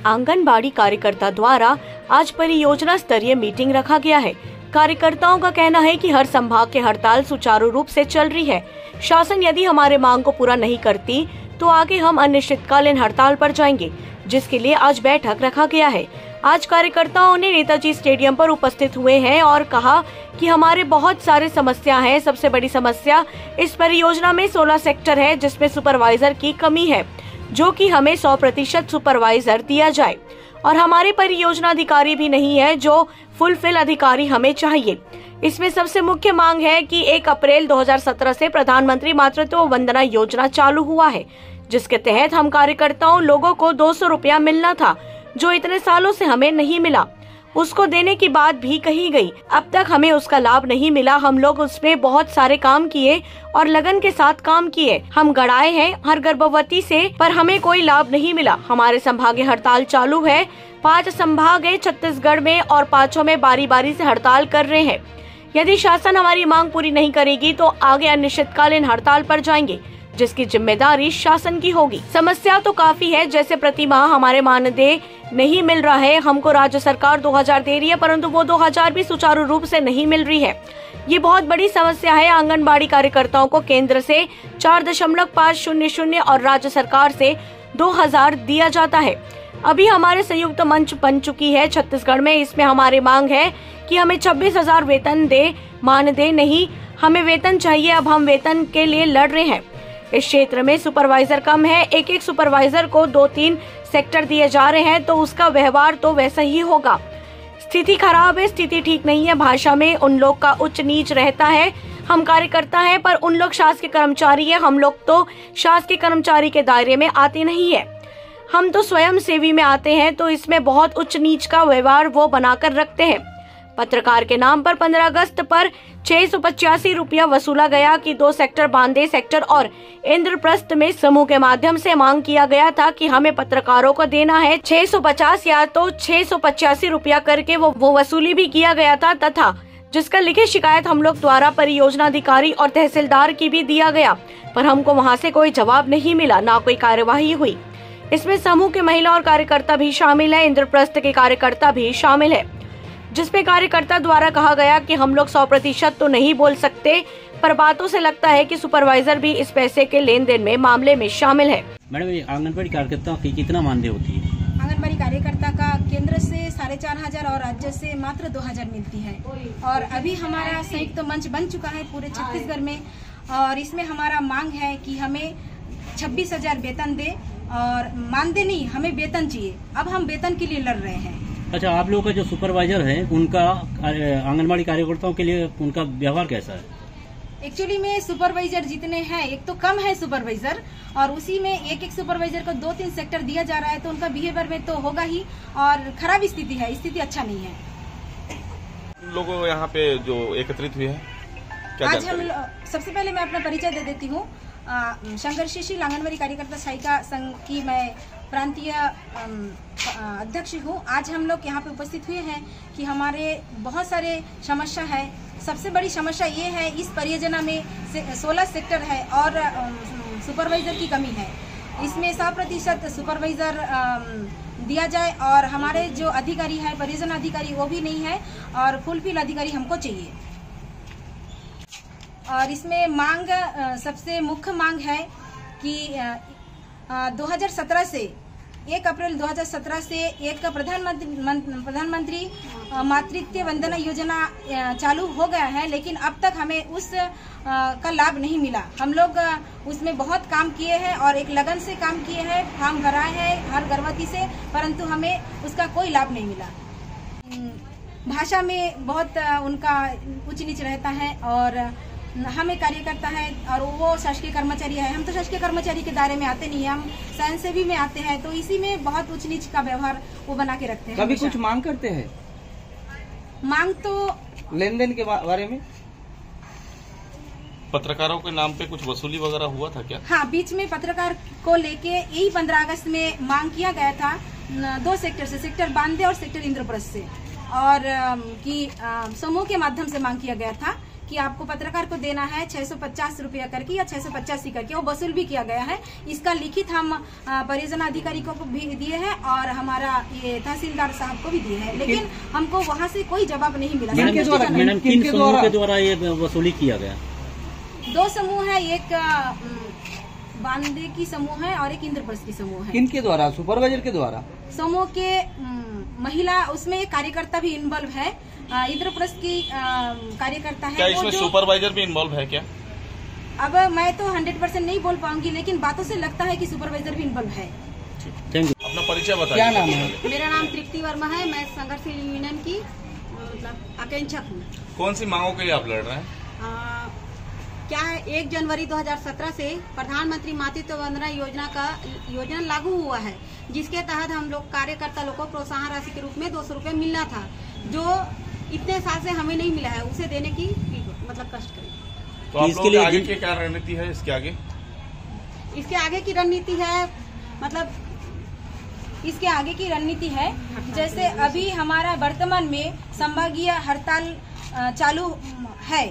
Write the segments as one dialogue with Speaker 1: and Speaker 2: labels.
Speaker 1: आंगनबाड़ी कार्यकर्ता द्वारा आज परियोजना स्तरीय मीटिंग रखा गया है। कार्यकर्ताओं का कहना है कि हर संभाग के हड़ताल सुचारू रूप से चल रही है। शासन यदि हमारे मांग को पूरा नहीं करती तो आगे हम अनिश्चितकालीन हड़ताल पर जाएंगे, जिसके लिए आज बैठक रखा गया है। आज कार्यकर्ताओं ने नेताजी स्टेडियम पर उपस्थित हुए हैं और कहा कि हमारे बहुत सारे समस्या हैं। सबसे बड़ी समस्या इस परियोजना में 16 सेक्टर है, जिसमें सुपरवाइजर की कमी है, जो कि हमें 100% सुपरवाइजर दिया जाए और हमारे परियोजना अधिकारी भी नहीं है, जो फुलफिल अधिकारी हमें चाहिए। इसमें सबसे मुख्य मांग है कि 1 अप्रैल 2017 से प्रधानमंत्री मातृत्व वंदना योजना चालू हुआ है, जिसके तहत हम कार्यकर्ताओं लोगों को 200 रुपया मिलना था, जो इतने सालों से हमें नहीं मिला। उसको देने की बात भी कही गई, अब तक हमें उसका लाभ नहीं मिला। हम लोग उसमें बहुत सारे काम किए और लगन के साथ काम किए। हम गड़ाए हैं हर गर्भवती से, पर हमें कोई लाभ नहीं मिला। हमारे संभागीय हड़ताल चालू है। 5 संभाग है छत्तीसगढ़ में और 5 में बारी बारी से हड़ताल कर रहे हैं। यदि शासन हमारी मांग पूरी नहीं करेगी तो आगे अनिश्चितकालीन हड़ताल पर जाएंगे, जिसकी जिम्मेदारी शासन की होगी। समस्या तो काफी है, जैसे प्रति माह हमारे मानदेय नहीं मिल रहा है। हमको राज्य सरकार 2000 दे रही है, परंतु वो 2000 भी सुचारू रूप से नहीं मिल रही है। ये बहुत बड़ी समस्या है। आंगनबाड़ी कार्यकर्ताओं को केंद्र से 4.500 और राज्य सरकार से 2000 दिया जाता है। अभी हमारे संयुक्त मंच बन चुकी है छत्तीसगढ़ में। इसमें हमारी मांग है कि हमें 26,000 वेतन दे, मानदेय नहीं, हमें वेतन चाहिए। अब हम वेतन के लिए लड़ रहे हैं। इस क्षेत्र में सुपरवाइजर कम है। एक सुपरवाइजर को 2-3 सेक्टर दिए जा रहे हैं, तो उसका व्यवहार तो वैसा ही होगा। स्थिति खराब है, स्थिति ठीक नहीं है। भाषा में उन लोग का उच्च नीच रहता है। हम कार्यकर्ता हैं, पर उन लोग शासकीय कर्मचारी है। हम लोग तो शासकीय कर्मचारी के दायरे में आते नहीं है। हम तो स्वयं सेवी में आते हैं, तो इसमें बहुत उच्च नीच का व्यवहार वो बनाकर रखते हैं। पत्रकार के नाम पर 15 अगस्त पर 685 रुपया वसूला गया कि 2 सेक्टर बांदे सेक्टर और इंद्रप्रस्थ में समूह के माध्यम से मांग किया गया था कि हमें पत्रकारों को देना है 650 या तो 685 रुपया करके वो वसूली भी किया गया था, तथा जिसका लिखित शिकायत हम लोग द्वारा परियोजना अधिकारी और तहसीलदार की भी दिया गया, पर हमको वहां से कोई जवाब नहीं मिला, ना कोई कार्यवाही हुई। इसमें समूह के महिला और कार्यकर्ता भी शामिल है, इंद्रप्रस्थ के कार्यकर्ता भी शामिल है, जिसपे कार्यकर्ता द्वारा कहा गया कि हम लोग 100% तो नहीं बोल सकते, पर बातों से लगता है कि सुपरवाइजर भी इस पैसे के लेन देन में मामले में शामिल है।
Speaker 2: मैडम, ये आंगनबाड़ी कार्यकर्ता की कितना मानदेय होती है?
Speaker 3: आंगनबाड़ी कार्यकर्ता का केंद्र से 4500 और राज्य से मात्र 2000 मिलती है। और अभी हमारा संयुक्त मंच बन चुका है पूरे छत्तीसगढ़ में, और इसमें हमारा मांग है कि हमें 26,000 वेतन दे, और मानदेय नहीं, हमें वेतन चाहिए। अब हम वेतन के लिए लड़ रहे हैं।
Speaker 2: अच्छा, आप लोगों का जो सुपरवाइजर है, उनका आंगनबाड़ी कार्यकर्ताओं के लिए उनका व्यवहार कैसा है?
Speaker 3: एक्चुअली में सुपरवाइजर जितने हैं, एक तो कम है सुपरवाइजर, और उसी में एक सुपरवाइजर को 2-3 सेक्टर दिया जा रहा है, तो उनका बिहेवियर में तो होगा ही, और खराब स्थिति है, स्थिति अच्छा नहीं है।
Speaker 4: लोग यहाँ पे जो एकत्रित हुए हैं, क्या
Speaker 3: आज हम सबसे पहले मैं अपना परिचय दे देती हूँ। संघर्षशील आंगनबाड़ी कार्यकर्ता सहायिका संघ की मैं प्रांतीय अध्यक्ष हूँ। आज हम लोग यहाँ पे उपस्थित हुए हैं कि हमारे बहुत सारे समस्या है। सबसे बड़ी समस्या ये है, इस परियोजना में 16 सेक्टर है और सुपरवाइजर की कमी है। इसमें 100% सुपरवाइजर दिया जाए, और हमारे जो अधिकारी है, परियोजना अधिकारी, वो भी नहीं है, और फुलफिल अधिकारी हमको चाहिए। और इसमें मांग, सबसे मुख्य मांग है कि 2017 से 1 अप्रैल 2017 से एक प्रधानमंत्री मातृत्व वंदना योजना चालू हो गया है, लेकिन अब तक हमें उस का लाभ नहीं मिला। हम लोग उसमें बहुत काम किए हैं और एक लगन से काम किए हैं, फॉर्म भराए हैं हर गर्भवती से, परंतु हमें उसका कोई लाभ नहीं मिला। भाषा में बहुत उनका उच्च नीच रहता है, और हम एक कार्यकर्ता है और वो शासकीय कर्मचारी है। हम तो शासकीय कर्मचारी के दायरे में आते नहीं है, हम स्वयंसेवी में आते हैं, तो इसी में बहुत उच्च नीच का व्यवहार वो बना के रखते हैं।
Speaker 5: कभी कुछ मांग करते हैं?
Speaker 3: मांग तो
Speaker 5: लेन देन के बारे में
Speaker 4: पत्रकारों के नाम पे कुछ वसूली वगैरह हुआ था क्या?
Speaker 3: हाँ, बीच में पत्रकार को लेके यही 15 अगस्त में मांग किया गया था 2 सेक्टर से, सेक्टर बांदे और सेक्टर इंद्रप्रस्थ से, और कि समूह के माध्यम से मांग किया गया था कि आपको पत्रकार को देना है 650 रुपया करके या 685 करके, वो वसूल भी किया गया है। इसका लिखित हम परियोजना अधिकारियों को भी दिए हैं और हमारा ये तहसीलदार साहब को भी दिए हैं, लेकिन हमको वहाँ से कोई जवाब नहीं मिला।
Speaker 2: मैडम किन समूह के द्वारा ये वसूली किया गया?
Speaker 3: 2 समूह है, एक बांदे की समूह है और एक इंद्रप्रस्थ की समूह है।
Speaker 5: किनके द्वारा? सुपरवाइजर के द्वारा?
Speaker 3: समूह के महिला, उसमें एक कार्यकर्ता भी इन्वॉल्व है, इंद्रप्रस्थ की कार्यकर्ता है।
Speaker 4: क्या इसमें सुपरवाइजर भी इन्वॉल्व है क्या?
Speaker 3: अब मैं तो 100% नहीं बोल पाऊंगी, लेकिन बातों से लगता है कि सुपरवाइजर भी इन्वॉल्व है।
Speaker 2: Thank you.
Speaker 4: अपना परिचय बताइए।
Speaker 5: क्या नाम है?
Speaker 6: मेरा नाम तृप्ति वर्मा है। मैं संघर्षशील यूनियन की मतलब आकांक्षक हूँ।
Speaker 4: कौन सी मांगों के लिए आप लड़ रहे हैं?
Speaker 6: क्या है, 1 जनवरी 2017 से प्रधानमंत्री मातृत्व वंदना योजना लागू हुआ है, जिसके तहत हम लोग कार्यकर्ता लोग को प्रोत्साहन राशि के रूप में 200 रुपये मिलना था, जो इतने साल से हमें नहीं मिला है। उसे देने की मतलब कष्ट करें।
Speaker 4: तो आप लोगों के आगे की क्या रणनीति है? इसके आगे
Speaker 6: की रणनीति है, मतलब
Speaker 3: इसके आगे की रणनीति है, जैसे अभी हमारा वर्तमान में संभागीय हड़ताल चालू है।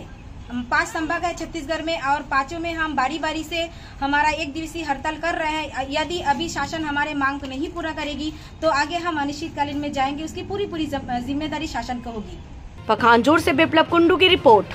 Speaker 3: 5 संभाग है छत्तीसगढ़ में और 5 में हम बारी बारी से हमारा 1 दिवसीय हड़ताल कर रहे हैं। यदि अभी शासन हमारे मांग को नहीं पूरा करेगी तो आगे हम अनिश्चितकालीन में जाएंगे। उसकी पूरी जिम्मेदारी शासन को होगी।
Speaker 1: पखानजोर से बिप्लब कुंडू की रिपोर्ट।